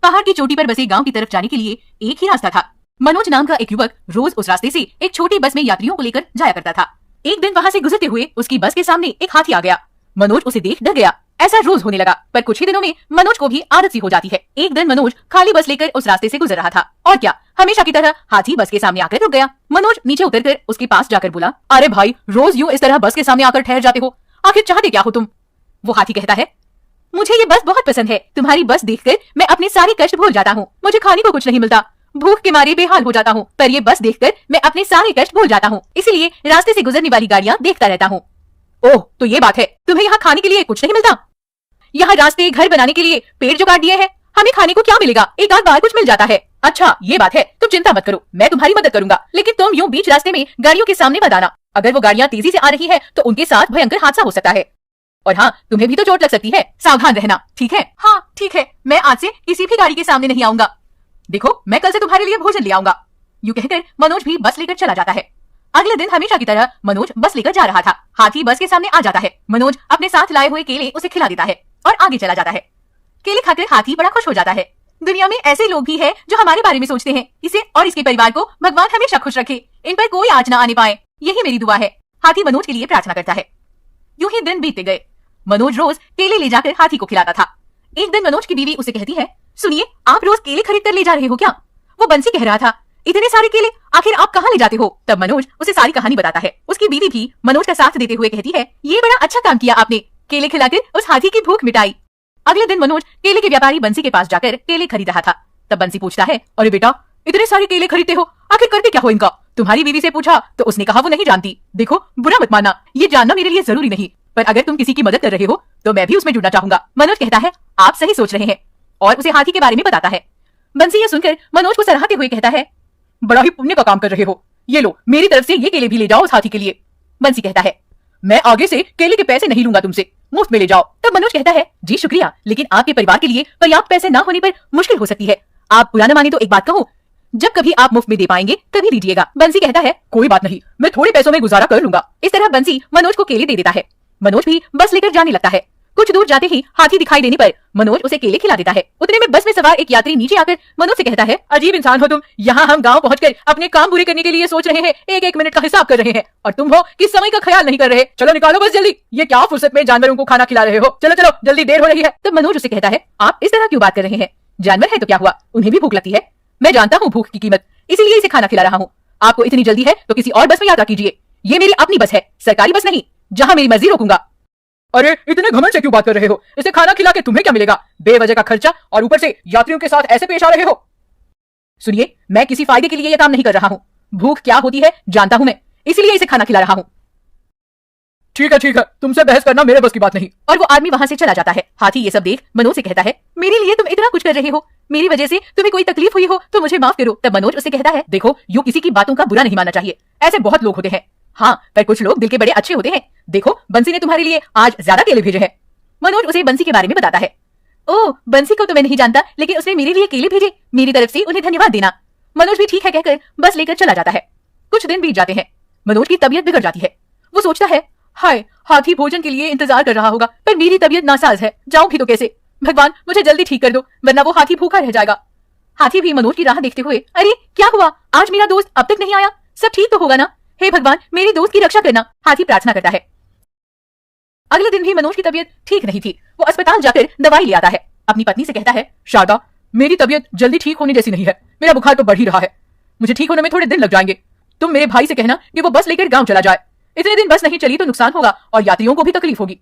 पहाड़ की चोटी पर बसे गांव की तरफ जाने के लिए एक ही रास्ता था। मनोज नाम का एक युवक रोज उस रास्ते से एक छोटी बस में यात्रियों को लेकर जाया करता था। एक दिन वहां से गुजरते हुए उसकी बस के सामने एक हाथी आ गया। मनोज उसे देख डर गया। ऐसा रोज होने लगा, पर कुछ ही दिनों में मनोज को भी आदत सी हो जाती है। एक दिन मनोज खाली बस लेकर उस रास्ते से गुजर रहा था और क्या, हमेशा की तरह हाथी बस के सामने आकर रुक गया। मनोज नीचे उतरकर उसके पास जाकर बोला, अरे भाई, रोज यूं इस तरह बस के सामने आकर ठहर जाते हो, आखिर चाहते क्या हो तुम? वो हाथी कहता है, मुझे ये बस बहुत पसंद है। तुम्हारी बस देखकर मैं अपने सारे कष्ट भूल जाता हूँ। मुझे खाने को कुछ नहीं मिलता, भूख के मारे बेहाल हो जाता हूँ, पर ये बस देखकर मैं अपने सारे कष्ट भूल जाता हूँ। इसीलिए रास्ते से गुजरने वाली गाड़ियाँ देखता रहता हूँ। ओह, तो ये बात है, तुम्हें यहाँ खाने के लिए कुछ नहीं मिलता? यहाँ रास्ते घर बनाने के लिए पेड़ जो काट दिए हैं, हमें खाने को क्या मिलेगा? एक आध बार कुछ मिल जाता है। अच्छा ये बात है, तुम चिंता मत करो, मैं तुम्हारी मदद करूंगा, लेकिन तुम यूं बीच रास्ते में गाड़ियों के सामने मत आना। अगर वो गाड़ियाँ तेजी से आ रही है तो उनके साथ भयंकर हादसा हो सकता है, और हाँ, तुम्हें भी तो चोट लग सकती है। सावधान रहना, ठीक है? हाँ ठीक है, मैं आज से किसी भी गाड़ी के सामने नहीं आऊंगा। देखो, मैं कल से तुम्हारे लिए भोजन ले आऊंगा। यूं कहकर मनोज भी बस लेकर चला जाता है। अगले दिन हमेशा की तरह मनोज बस लेकर जा रहा था। हाथी बस के सामने आ जाता है। मनोज अपने साथ लाए हुए केले उसे खिला देता है और आगे चला जाता है। केले खाकर हाथी बड़ा खुश हो जाता है। दुनिया में ऐसे लोग भी हैं जो हमारे बारे में सोचते हैं। इसे और इसके परिवार को भगवान हमेशा खुश रखे, इन पर कोई आँच न आने पाए, यही मेरी दुआ है। हाथी मनोज के लिए प्रार्थना करता है। यूं ही दिन बीतते गए। मनोज रोज केले ले जाकर हाथी को खिलाता था। एक दिन मनोज की बीवी उसे कहती है, सुनिए, आप रोज केले खरीद कर ले जा रहे हो क्या? वो बंसी कह रहा था, इतने सारे केले आखिर आप कहाँ ले जाते हो? तब मनोज उसे सारी कहानी बताता है। उसकी बीवी भी मनोज का साथ देते हुए कहती है, ये बड़ा अच्छा काम किया आपने, केले खिलाकर उस हाथी की भूख मिटाई। अगले दिन मनोज केले के व्यापारी बंसी के पास जाकर केले खरीद रहा था। तब बंसी पूछता है, अरे बेटा, इतने सारे केले खरीदते हो, आखिर करते क्या हो इनका? तुम्हारी बीवी से पूछा तो उसने कहा वो नहीं जानती। देखो, बुरा मत मानना, ये जानना मेरे लिए जरूरी नहीं, पर अगर तुम किसी की मदद कर रहे हो तो मैं भी उसमें जुड़ना चाहूंगा। मनोज कहता है, आप सही सोच रहे हैं, और उसे हाथी के बारे में बताता है। बंसी ये सुनकर मनोज को सराहते हुए कहता है, बड़ा ही पुण्य का काम कर रहे हो, ये लो, मेरी तरफ से ये केले भी ले जाओ उस हाथी के लिए। बंसी कहता है, मैं आगे से केले के पैसे नहीं लूंगा तुमसे, मुफ्त में ले जाओ। तब मनोज कहता है, जी शुक्रिया, लेकिन आपके परिवार के लिए पर्याप्त पैसे ना होने पर मुश्किल हो सकती है। आप बुरा न माने तो एक बात कहूँ, जब कभी आप मुफ्त में दे पाएंगे तभी दीजिएगा। बंसी कहता है, कोई बात नहीं, मैं थोड़े पैसों में गुजारा कर लूंगा। इस तरह बंसी मनोज को केले दे देता है। मनोज भी बस लेकर जाने लगता है। कुछ दूर जाते ही हाथी दिखाई देने पर मनोज उसे केले खिला देता है। उतने में बस में सवार एक यात्री नीचे आकर मनोज से कहता है, अजीब इंसान हो तुम, यहाँ हम गांव पहुंचकर अपने काम पूरे करने के लिए सोच रहे हैं, एक एक मिनट का हिसाब कर रहे हैं, और तुम हो कि समय का ख्याल नहीं कर रहे। चलो निकालो बस जल्दी, ये क्या फुर्सत में जानवरों को खाना खिला रहे हो? चलो चलो, जल्दी देर हो रही है। तब मनोज उसे कहता है, आप इस तरह क्यों बात कर रहे हैं? जानवर है तो क्या हुआ, उन्हें भी भूख लगती है। मैं जानता हूँ भूख की कीमत, इसीलिए इसे खाना खिला रहा हूँ। आपको इतनी जल्दी है तो किसी और बस में यात्रा कीजिए, ये मेरी अपनी बस है, सरकारी बस नहीं, जहाँ मेरी मर्जी रोकूंगा। अरे इतने घमंड से क्यों बात कर रहे हो? इसे खाना खिला के तुम्हें क्या मिलेगा? बेवजह का खर्चा, और ऊपर से यात्रियों के साथ ऐसे पेश आ रहे हो। सुनिए, मैं किसी फायदे के लिए यह काम नहीं कर रहा हूँ। भूख क्या होती है जानता हूँ मैं, इसीलिए इसे खाना खिला रहा हूँ। ठीक है, तुमसे बहस करना मेरे बस की बात नहीं। और वो आदमी वहां से चला जाता है। हाथी ये सब देख मनोज से कहता है, मेरे लिए तुम इतना कुछ कर रहे हो, मेरी वजह से तुम्हें कोई तकलीफ हुई हो तो मुझे माफ करो। तब मनोज उसे कहता है, देखो, यूं किसी की बातों का बुरा नहीं मानना चाहिए, ऐसे बहुत लोग होते हैं। हाँ, पर कुछ लोग दिल के बड़े अच्छे होते हैं। देखो, बंसी ने तुम्हारे लिए आज ज्यादा केले भेजे हैं। मनोज उसे बंसी के बारे में बताता है। ओह, बंसी को तो मैं नहीं जानता, लेकिन उसने मेरे लिए केले भेजे, मेरी तरफ से उन्हें धन्यवाद देना। मनोज भी ठीक है कहकर बस लेकर चला जाता है। कुछ दिन बीत जाते हैं। मनोज की तबीयत बिगड़ जाती है। वो सोचता है, हाय, हाथी भोजन के लिए इंतजार कर रहा होगा, पर मेरी तबीयत नासाज है, जाऊं भी तो कैसे? भगवान, मुझे जल्दी ठीक कर दो, वरना वो हाथी भूखा रह जाएगा। हाथी भी मनोज की राह देखते हुए, अरे क्या हुआ, आज मेरा दोस्त अब तक नहीं आया, सब ठीक तो होगा ना? हे भगवान, मेरे दोस्त की रक्षा करना, हाथी प्रार्थना करता है। अगले दिन भी मनोज की तबीयत ठीक नहीं थी। वो अस्पताल जाकर दवाई ले आता है। अपनी पत्नी से कहता है, शारदा, मेरी तबीयत जल्दी ठीक होने जैसी नहीं है, मेरा बुखार तो बढ़ ही रहा है, मुझे ठीक होने में थोड़े दिन लग जाएंगे। तुम मेरे भाई से कहना कि वो बस लेकर गांव चला जाए, इतने दिन बस नहीं चली तो नुकसान होगा और यात्रियों को भी तकलीफ होगी।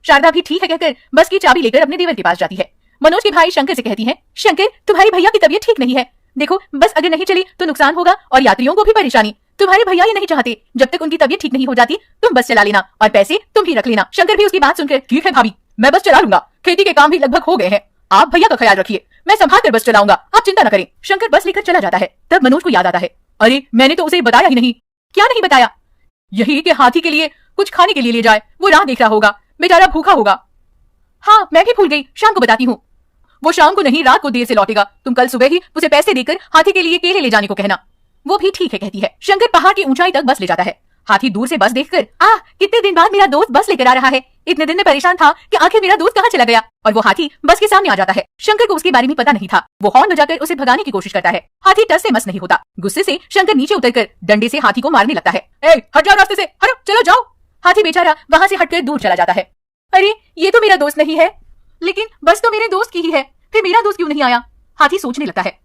शारदा भी ठीक है कहकर बस की चाबी लेकर अपने देवर के पास जाती है। मनोज के भाई शंकर से कहती है, शंकर, तुम्हारी भैया की तबीयत ठीक नहीं है, देखो बस अगर नहीं चली तो नुकसान होगा और यात्रियों को भी परेशानी। तुम्हारे भैया ये नहीं चाहते, जब तक उनकी तबीयत ठीक नहीं हो जाती तुम बस चला लेना और पैसे तुम ही रख लेना। शंकर भी उसकी बात सुनकर, ठीक है भाभी, मैं बस चला लूंगा, खेती के काम भी लगभग हो गए हैं, आप भैया का ख्याल रखिए, मैं संभाल कर बस चलाऊंगा, आप चिंता न करें। शंकर बस लेकर चला जाता है। तब मनोज को याद आता है, अरे मैंने तो उसे बताया ही नहीं। क्या नहीं बताया? यही कि हाथी के लिए कुछ खाने के लिए ले जाए, वो राह देख रहा होगा, बेचारा भूखा होगा। हाँ, मैं भी भूल गई, शाम को बताती हूँ। वो शाम को नहीं, रात को देर से लौटेगा, तुम कल सुबह ही उसे पैसे देकर हाथी के लिए केले ले जाने को कहना। वो भी ठीक है कहती है। शंकर पहाड़ की ऊंचाई तक बस ले जाता है। हाथी दूर से बस देखकर कितने दिन बाद मेरा दोस्त बस लेकर आ रहा है। इतने दिन में परेशान था कि आखिर मेरा दोस्त कहाँ चला गया। और वो हाथी बस के सामने आ जाता है। शंकर को उसके बारे में पता नहीं था। वो हॉर्न बजाकर उसे भगाने की कोशिश करता है। हाथी टस से मस नहीं होता। गुस्से से शंकर नीचे उतरकर डंडे से हाथी को मारने लगता है। हट जाओ रास्ते से, हटो, चलो जाओ। हाथी बेचारा वहाँ से हटकर दूर चला जाता है। अरे ये तो मेरा दोस्त नहीं है, लेकिन बस तो मेरे दोस्त की ही है, फिर मेरा दोस्त क्यों नहीं आया? हाथी सोचने लगता है।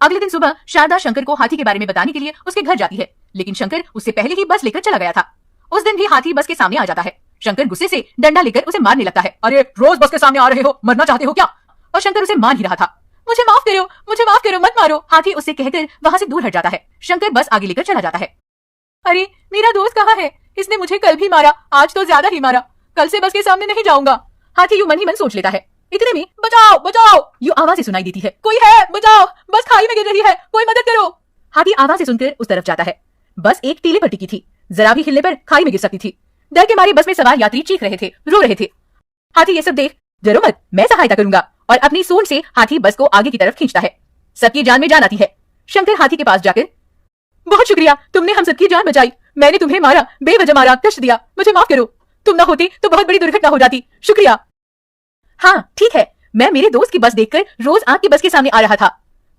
अगले दिन सुबह शारदा शंकर को हाथी के बारे में बताने के लिए उसके घर जाती है, लेकिन शंकर उससे पहले ही बस लेकर चला गया था। उस दिन भी हाथी बस के सामने आ जाता है। शंकर गुस्से से डंडा लेकर उसे मारने लगता है। अरे रोज बस के सामने आ रहे हो, मरना चाहते हो क्या? और शंकर उसे मार ही रहा था। मुझे माफ करो, मत मारो। हाथी उससे कहकर वहां से दूर हट जाता है। शंकर बस आगे लेकर चला जाता है। अरे मेरा दोस्त कहाँ है? इसने मुझे कल भी मारा, आज तो ज्यादा ही मारा। कल से बस के सामने नहीं जाऊंगा। हाथी यूं मन ही मन सोच लेता है। इतने में बचाओ बचाओ यूं आवाजें सुनाई देती है। कोई है, बचाओ, बस खाई में गिर रही है, कोई मदद करो। हाथी आवाजें सुनकर उस तरफ जाता है। बस एक टीले पर टिकी थी, जरा भी हिलने पर खाई में गिर सकती थी। डर के मारे बस में सवार यात्री चीख रहे थे, रो रहे थे। हाथी ये सब देख, डरो मत, मैं सहायता करूंगा, और अपनी सूंड से हाथी बस को आगे की तरफ खींचता है। सबकी जान में जान आती है। शंकर हाथी के पास जाकर, बहुत शुक्रिया, तुमने हम सबकी जान बचाई। मैंने तुम्हें मारा, बेवजह मारा, कष्ट दिया, मुझे माफ करो। तुम ना होते तो बहुत बड़ी दुर्घटना हो जाती। शुक्रिया। हाँ ठीक है, मैं मेरे दोस्त की बस देखकर रोज आपकी बस के सामने आ रहा था।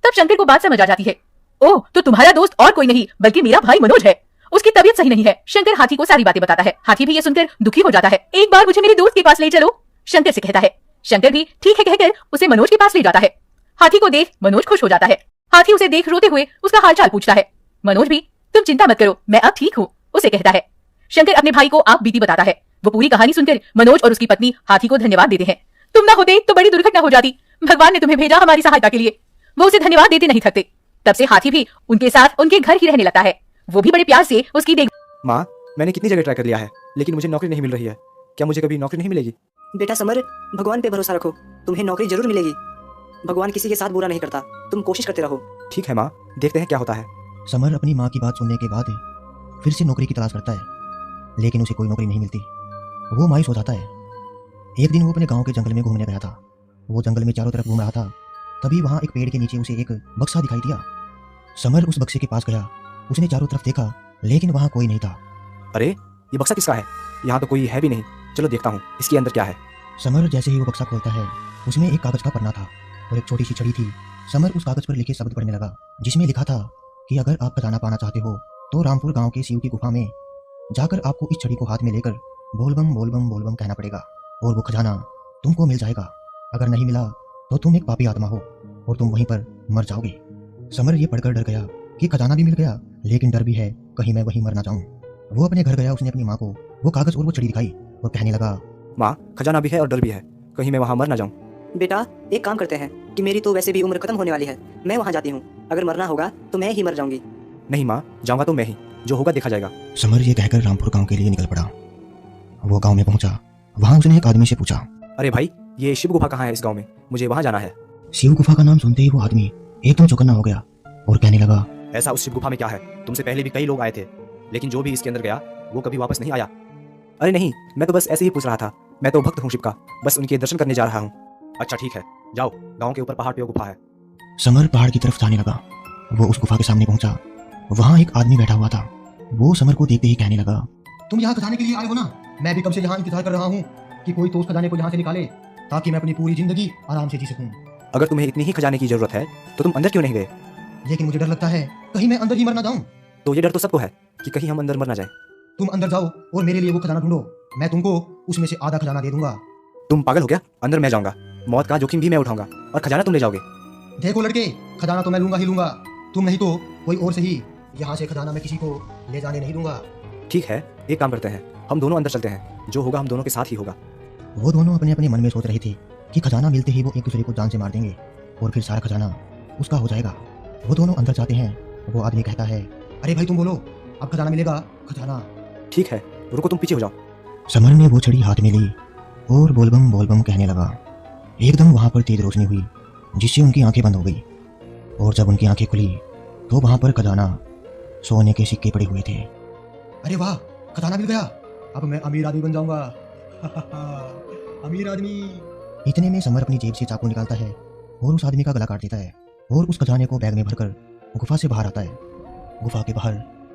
तब शंकर को बात समझ आ जाती है। ओह, तो तुम्हारा दोस्त और कोई नहीं बल्कि मेरा भाई मनोज है। उसकी तबीयत सही नहीं है। शंकर हाथी को सारी बातें बताता है। हाथी भी ये सुनकर दुखी हो जाता है। एक बार मुझे मेरे दोस्त के पास ले चलो, शंकर से कहता है। शंकर भी ठीक है कहकर उसे मनोज के पास ले जाता है। हाथी को देख मनोज खुश हो जाता है। हाथी उसे देख रोते हुए उसका हालचाल पूछता है। मनोज भी, तुम चिंता मत करो, मैं अब ठीक हूँ, उसे कहता है। शंकर अपने भाई को आप बीती बताता है। वो पूरी कहानी सुनकर मनोज और उसकी पत्नी हाथी को धन्यवाद देते हैं। तुम ना होते तो बड़ी दुर्घटना हो जाती, भगवान ने तुम्हें भेजा हमारी सहायता के लिए। वो उसे धन्यवाद देते नहीं थकते। तब से हाथी भी उनके साथ उनके घर ही रहने लगता है। वो भी बड़े प्यार से उसकी देख। माँ, मैंने कितनी जगह ट्राई कर लिया है, लेकिन मुझे नौकरी नहीं मिल रही है। क्या मुझे कभी नौकरी नहीं मिलेगी? बेटा समर, भगवान पे भरोसा रखो, तुम्हें नौकरी जरूर मिलेगी। भगवान किसी के साथ बुरा नहीं करता, तुम कोशिश करते रहो। ठीक है माँ, देखते हैं क्या होता है। समर अपनी माँ की बात सुनने के बाद फिर से नौकरी की तलाश करता है, लेकिन उसे कोई नौकरी नहीं मिलती। वो मायूस हो जाता है। एक दिन वो अपने गांव के जंगल में घूमने गया था। वो जंगल में चारों तरफ घूम रहा था, तभी वहाँ एक पेड़ के नीचे उसे एक बक्सा दिखाई दिया। समर उस बक्से के पास गया। उसने चारों तरफ देखा, लेकिन वहाँ कोई नहीं था। अरे ये बक्सा किसका है? यहाँ तो कोई है भी नहीं। चलो देखता हूँ इसके अंदर क्या है। समर जैसे ही वो बक्सा खोलता है, उसमें एक कागज का पन्ना था और एक छोटी सी छड़ी थी। समर उस कागज पर लिखे शब्द पढ़ने लगा, जिसमें लिखा था कि अगर आप खजाना पाना चाहते हो तो रामपुर गांव के शिव की गुफा में जाकर आपको इस छड़ी को हाथ में लेकर बोल बम बोल बम बोल बम कहना पड़ेगा, और वो खजाना तुमको मिल जाएगा। अगर नहीं मिला तो तुम एक पापी आत्मा हो और तुम वहीं पर मर जाओगे। समर ये पढ़कर डर गया कि खजाना भी मिल गया, लेकिन डर भी है कहीं मैं वहीं मर ना जाऊं। वो अपने घर गया। उसने अपनी माँ को वो कागज और वो छड़ी दिखाई और कहने लगा, माँ, खजाना भी है और डर भी है, कहीं मैं वहाँ मर ना जाऊँ। बेटा एक काम करते हैं कि मेरी तो वैसे भी उम्र खत्म होने वाली है, मैं वहाँ जाती हूँ। अगर मरना होगा तो मैं ही मर जाऊंगी। नहीं माँ, जाऊँगा तो मैं ही, जो होगा देखा जाएगा। समर ये कहकर रामपुर गांव के लिए निकल पड़ा। वो गांव में पहुंचा। वहां उसने एक आदमी से पूछा, अरे भाई, ये शिव गुफा कहाँ है इस गाँव में? मुझे वहाँ जाना है। शिव गुफा का नाम सुनते ही वो आदमी एकदम चौकन्ना हो गया और कहने लगा, ऐसा उस शिव गुफा में क्या है? तुमसे पहले भी कई लोग आए थे, लेकिन जो भी इसके अंदर गया वो कभी वापस नहीं आया। अरे नहीं, मैं तो बस ऐसे ही पूछ रहा था। मैं तो भक्त हूँ शिव का, बस उनके दर्शन करने जा रहा हूँ। अच्छा ठीक है, जाओ, गाँव के ऊपर पहाड़ पे वो गुफा है। समर पहाड़ की तरफ जाने लगा। वो उस गुफा के सामने पहुंचा। वहां एक आदमी बैठा हुआ था। वो समर को देखते ही कहने लगा, तुम यहाँ खजाने के लिए आए हो ना? मैं भी कब से यहाँ इंतजार कर रहा हूँ कि कोई तो उस खजाने को यहाँ से निकाले, ताकि मैं अपनी पूरी जिंदगी आराम से जी सकूं। अगर तुम्हें इतनी ही खजाने की जरूरत है तो तुम अंदर क्यों नहीं गए? लेकिन मुझे डर लगता है कहीं मैं अंदर ही मर ना जाऊं। तो ये डर तो सबको है कि कहीं हम अंदर मर ना जाए। तुम अंदर जाओ और मेरे लिए वो खजाना ढूंढो। मैं तुमको उसमें से आधा खजाना दे दूंगा। तुम पागल हो गया? अंदर मैं जाऊंगा, मौत का जोखिम भी मैं उठाऊंगा, और खजाना तुम ले जाओगे। देखो लड़के, खजाना तो मैं लूंगा ही लूंगा, तुम नहीं तो कोई और सही। यहाँ से खजाना मैं किसी को ले जाने नहीं दूंगा। ठीक है, एक काम करते हैं, हम दोनों अंदर चलते हैं, जो होगा हम दोनों के साथ ही होगा। वो दोनों अपने अपने मन में सोच रहे थे कि खजाना मिलते ही वो एक दूसरे को जान से मार देंगे और फिर सारा खजाना उसका हो जाएगा। वो दोनों अंदर जाते हैं। वो आदमी कहता है, अरे भाई तुम बोलो, अब खजाना मिलेगा? खजाना? ठीक है, रुको, तुम पीछे हो जाओ। समर ने वो छड़ी हाथ में ली और बोल बम कहने लगा। एकदम वहां पर तेज रोशनी हुई, जिससे उनकी आंखें बंद हो गई, और जब उनकी आंखें खुली तो वहां पर खजाना सोने के सिक्के पड़े हुए थे। अरे वाह, खजाना मिल गया, अब मैं अमीर आदमी बन जाऊंगा। अमीर आदमी। इतने में समर अपनी जेब से चाकू निकालता है और उस आदमी का गला काट देता है, और उस खजाने को बैग में भरकर गुफा से बाहर आता है। गुफा के बाहर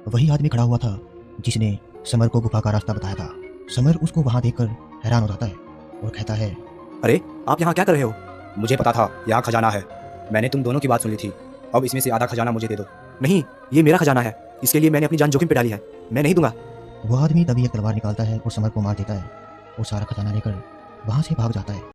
वही आदमी खड़ा हुआ था जिसने समर को गुफा का रास्ता बताया था। समर उसको वहां देखकर हैरान हो जाता है और कहता है, अरे आप यहाँ क्या कर रहे हो? मुझे पता था यहाँ खजाना है। मैंने तुम दोनों की बात सुन ली थी। अब इसमें से आधा खजाना मुझे दे दो। नहीं, ये मेरा खजाना है। इसके लिए मैंने अपनी जान जोखिम पे डाली है। मैं नहीं दूंगा। वो आदमी तभी एक तलवार निकालता है और समर को मार देता है और सारा खजाना लेकर वहां से भाग जाता है।